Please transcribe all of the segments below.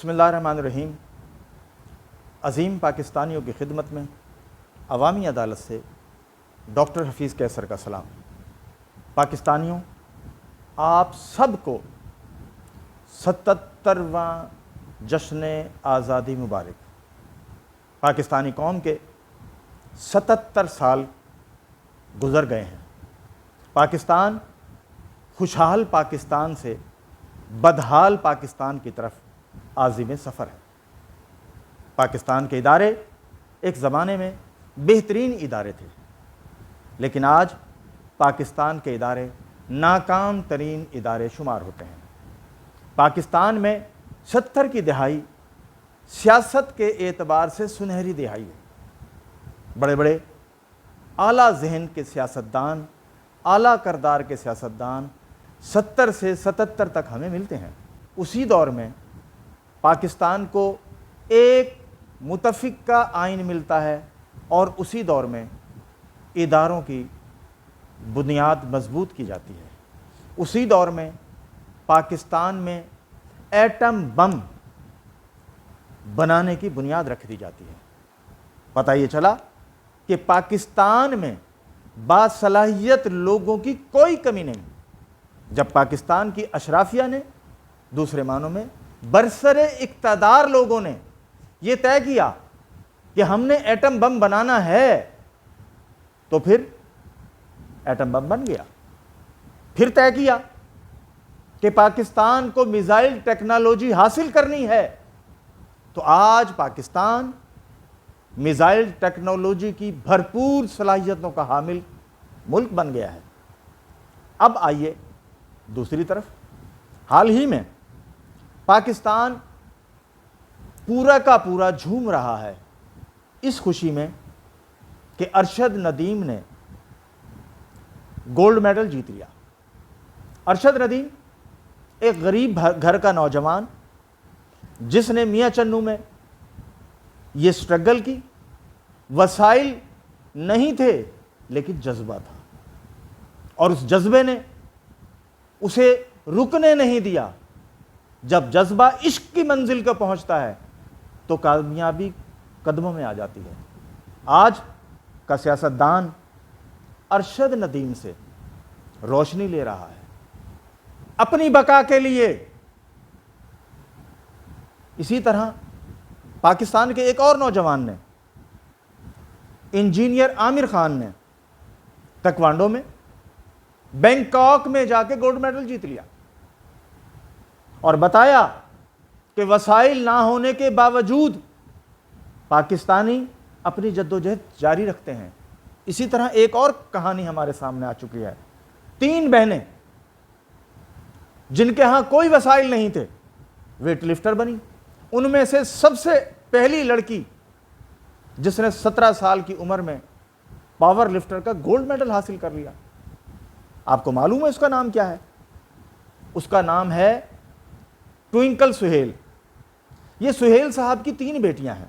بسم اللہ الرحمن الرحیم۔ عظیم پاکستانیوں کی خدمت میں عوامی عدالت سے ڈاکٹر حفیظ قیصر کا سلام۔ پاکستانیوں، آپ سب کو 77واں جشن آزادی مبارک۔ پاکستانی قوم کے 77 سال گزر گئے ہیں۔ پاکستان خوشحال پاکستان سے بدحال پاکستان کی طرف عازم سفر ہے۔ پاکستان کے ادارے ایک زمانے میں بہترین ادارے تھے، لیکن آج پاکستان کے ادارے ناکام ترین ادارے شمار ہوتے ہیں۔ پاکستان میں 70 کی دہائی سیاست کے اعتبار سے سنہری دہائی ہے۔ بڑے بڑے اعلیٰ ذہن کے سیاستدان، اعلیٰ کردار کے سیاستدان 70 سے 77 تک ہمیں ملتے ہیں۔ اسی دور میں پاکستان کو ایک متفق کا آئین ملتا ہے اور اسی دور میں اداروں کی بنیاد مضبوط کی جاتی ہے۔ اسی دور میں پاکستان میں ایٹم بم بنانے کی بنیاد رکھ دی جاتی ہے۔ پتہ یہ چلا کہ پاکستان میں باصلاحیت لوگوں کی کوئی کمی نہیں۔ جب پاکستان کی اشرافیہ نے، دوسرے معنوں میں برسر اقتدار لوگوں نے یہ طے کیا کہ ہم نے ایٹم بم بنانا ہے، تو پھر ایٹم بم بن گیا۔ پھر طے کیا کہ پاکستان کو میزائل ٹیکنالوجی حاصل کرنی ہے، تو آج پاکستان میزائل ٹیکنالوجی کی بھرپور صلاحیتوں کا حامل ملک بن گیا ہے۔ اب آئیے دوسری طرف، حال ہی میں پاکستان پورا کا پورا جھوم رہا ہے اس خوشی میں کہ ارشد ندیم نے گولڈ میڈل جیت لیا۔ ارشد ندیم ایک غریب گھر کا نوجوان جس نے میاں چنو میں یہ سٹرگل کی، وسائل نہیں تھے لیکن جذبہ تھا، اور اس جذبے نے اسے رکنے نہیں دیا۔ جب جذبہ عشق کی منزل کو پہنچتا ہے تو کامیابی قدموں میں آ جاتی ہے۔ آج کا سیاستدان ارشد ندیم سے روشنی لے رہا ہے اپنی بقا کے لیے۔ اسی طرح پاکستان کے ایک اور نوجوان نے، انجینئر عامر خان نے تکوانڈو میں بینکاک میں جا کے گولڈ میڈل جیت لیا اور بتایا کہ وسائل نہ ہونے کے باوجود پاکستانی اپنی جدوجہد جاری رکھتے ہیں۔ اسی طرح ایک اور کہانی ہمارے سامنے آ چکی ہے۔ 3 بہنیں جن کے ہاں کوئی وسائل نہیں تھے، ویٹ لفٹر بنی۔ ان میں سے سب سے پہلی لڑکی جس نے 17 سال کی عمر میں پاور لفٹر کا گولڈ میڈل حاصل کر لیا۔ آپ کو معلوم ہے اس کا نام کیا ہے؟ اس کا نام ہے ٹوئنکل سہیل۔ یہ سہیل صاحب کی 3 بیٹیاں ہیں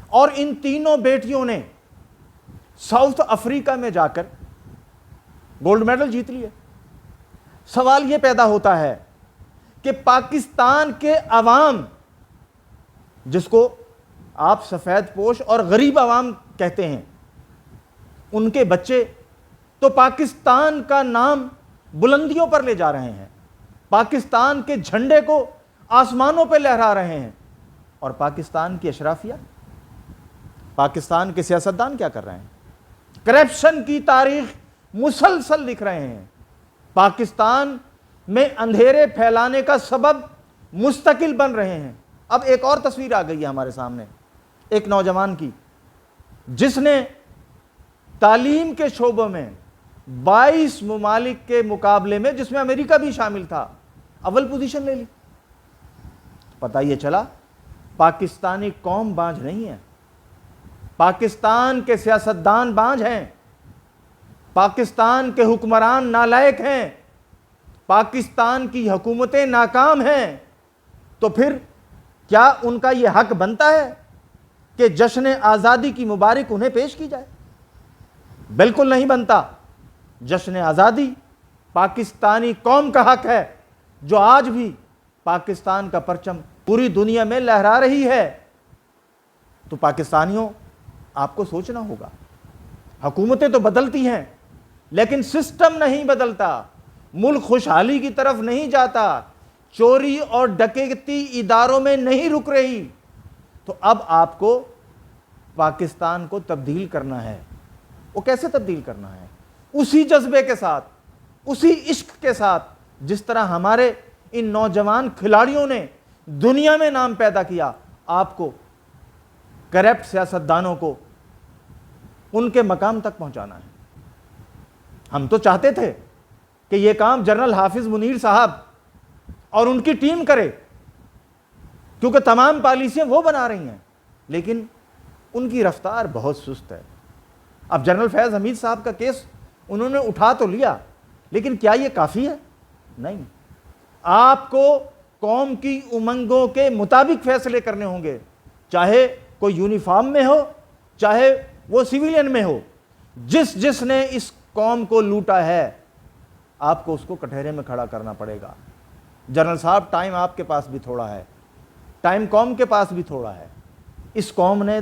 اور ان تینوں بیٹیوں نے ساؤتھ افریقہ میں جا کر گولڈ میڈل جیت لیے۔ سوال یہ پیدا ہوتا ہے کہ پاکستان کے عوام، جس کو آپ سفید پوش اور غریب عوام کہتے ہیں، ان کے بچے تو پاکستان کا نام بلندیوں پر لے جا رہے ہیں، پاکستان کے جھنڈے کو آسمانوں پہ لہرا رہے ہیں، اور پاکستان کی اشرافیہ، پاکستان کے سیاستدان کیا کر رہے ہیں؟ کرپشن کی تاریخ مسلسل لکھ رہے ہیں، پاکستان میں اندھیرے پھیلانے کا سبب مستقل بن رہے ہیں۔ اب ایک اور تصویر آ گئی ہے ہمارے سامنے، ایک نوجوان کی جس نے تعلیم کے شعبوں میں 22 ممالک کے مقابلے میں، جس میں امریکہ بھی شامل تھا، اول پوزیشن لے لی۔ پتہ یہ چلا پاکستانی قوم بانجھ نہیں ہے، پاکستان کے سیاستدان بانجھ ہیں، پاکستان کے حکمران نالائق ہیں، پاکستان کی حکومتیں ناکام ہیں۔ تو پھر کیا ان کا یہ حق بنتا ہے کہ جشن آزادی کی مبارک انہیں پیش کی جائے؟ بالکل نہیں بنتا۔ جشن آزادی پاکستانی قوم کا حق ہے، جو آج بھی پاکستان کا پرچم पूरी दुनिया में लहरा रही है। तो पाकिस्तानियों, आपको सोचना होगा, हुकूमतें तो बदलती हैं लेकिन सिस्टम नहीं बदलता, मुल्क खुशहाली की तरफ नहीं जाता, चोरी और डकैती इदारों में नहीं रुक रही। तो अब आपको पाकिस्तान को तब्दील करना है। वो कैसे तब्दील करना है? उसी जज्बे के साथ, उसी इश्क के साथ जिस तरह हमारे इन नौजवान खिलाड़ियों ने दुनिया में नाम पैदा किया। आपको करप्ट सियासतदानों को उनके मकाम तक पहुंचाना है। हम तो चाहते थे कि यह काम जनरल हाफिज मुनीर साहब और उनकी टीम करे, क्योंकि तमाम पॉलिसियां वो बना रही हैं, लेकिन उनकी रफ्तार बहुत सुस्त है। अब जनरल फैज हमीद साहब का केस उन्होंने उठा तो लिया, लेकिन क्या यह काफ़ी है? नहीं। आपको कौम की उमंगों के मुताबिक फैसले करने होंगे, चाहे कोई यूनिफॉर्म में हो, चाहे वो सिविलियन में हो। जिसने इस कौम को लूटा है, आपको उसको कटहरे में खड़ा करना पड़ेगा। जनरल साहब, टाइम आपके पास भी थोड़ा है, टाइम कौम के पास भी थोड़ा है। इस कौम ने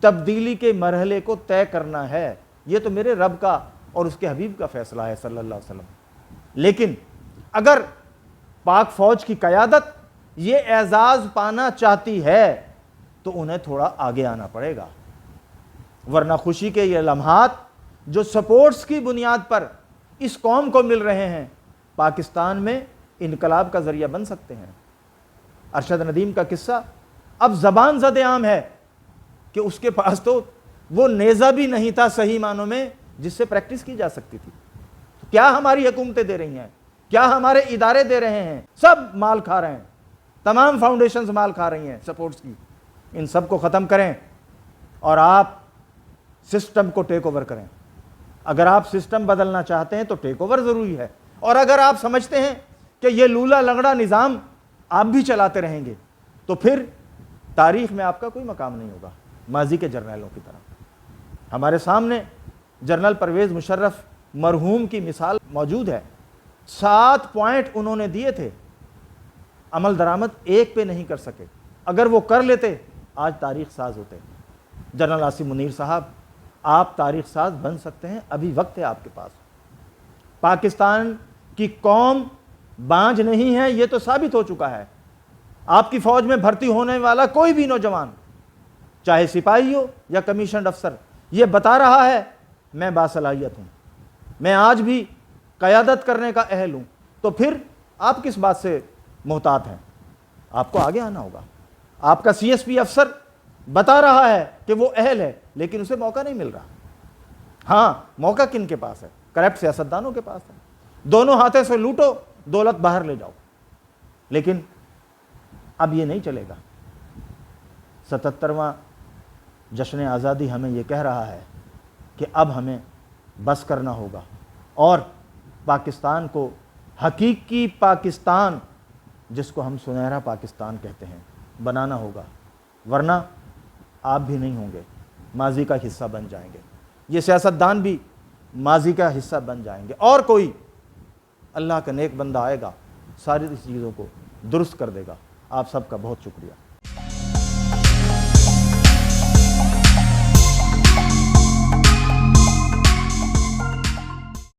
तब्दीली के मरहले को तय करना है। ये तो मेरे रब का और उसके हबीब का फैसला है सल्लल्लाहु अलैहि वसल्लम। लेकिन अगर पाक फौज की क़यादत ये एजाज़ पाना चाहती है तो उन्हें थोड़ा आगे आना पड़ेगा, वरना खुशी के ये लम्हात जो सपोर्ट्स की बुनियाद पर इस कौम को मिल रहे हैं, पाकिस्तान में इनकलाब का ज़रिया बन सकते हैं। अरशद नदीम का किस्सा अब ज़बान ज़द आम है कि उसके पास तो वो नेज़ा भी नहीं था सही मानों में जिससे प्रैक्टिस की जा सकती थी। तो क्या हमारी हुकूमतें दे रही हैं, क्या हमारे इदारे दे रहे हैं? सब माल खा रहे हैं, तमाम फाउंडेशंस माल खा रही हैं सपोर्ट्स की। इन सब को ख़त्म करें और आप सिस्टम को टेक ओवर करें। अगर आप सिस्टम बदलना चाहते हैं तो टेक ओवर ज़रूरी है, और अगर आप समझते हैं कि ये लूला लंगड़ा निज़ाम आप भी चलाते रहेंगे तो फिर तारीख़ में आपका कोई मकाम नहीं होगा, माजी के जर्नलों की तरह। हमारे सामने जनरल परवेज़ मुशर्रफ मरहूम की मिसाल मौजूद है। 7 पॉइंट उन्होंने दिए थे, अमल दरामद एक पे नहीं कर सके। अगर वो कर लेते आज तारीख़ साज होते। जनरल आसिम मुनीर साहब, आप तारीख़ साज बन सकते हैं, अभी वक्त है आपके पास। पाकिस्तान की कौम बांझ नहीं है, ये तो साबित हो चुका है। आपकी फ़ौज में भर्ती होने वाला कोई भी नौजवान, चाहे सिपाही हो या कमीशन अफसर, ये बता रहा है मैं बासलाहियत हूँ, मैं आज भी क़यादत करने का अहल हूँ। तो फिर आप किस बात से मोहतात हैं? आपको आगे आना होगा। आपका CSP अफसर बता रहा है कि वो अहल है, लेकिन उसे मौका नहीं मिल रहा। हाँ, मौका किन के पास है? करप्ट सियासतदानों के पास है। दोनों हाथों से लूटो, दौलत बाहर ले जाओ। लेकिन अब ये नहीं चलेगा। 77वां जश्न आज़ादी हमें ये कह रहा है कि अब हमें बस करना होगा और पाकिस्तान को हकीकी पाकिस्तान, जिसको हम सुनहरा पाकिस्तान कहते हैं, बनाना होगा, वरना आप भी नहीं होंगे, माजी का हिस्सा बन जाएंगे। ये सियासतदान भी माजी का हिस्सा बन जाएंगे, और कोई अल्लाह का नेक बंदा आएगा, सारी चीज़ों को दुरुस्त कर देगा। आप सबका बहुत शुक्रिया।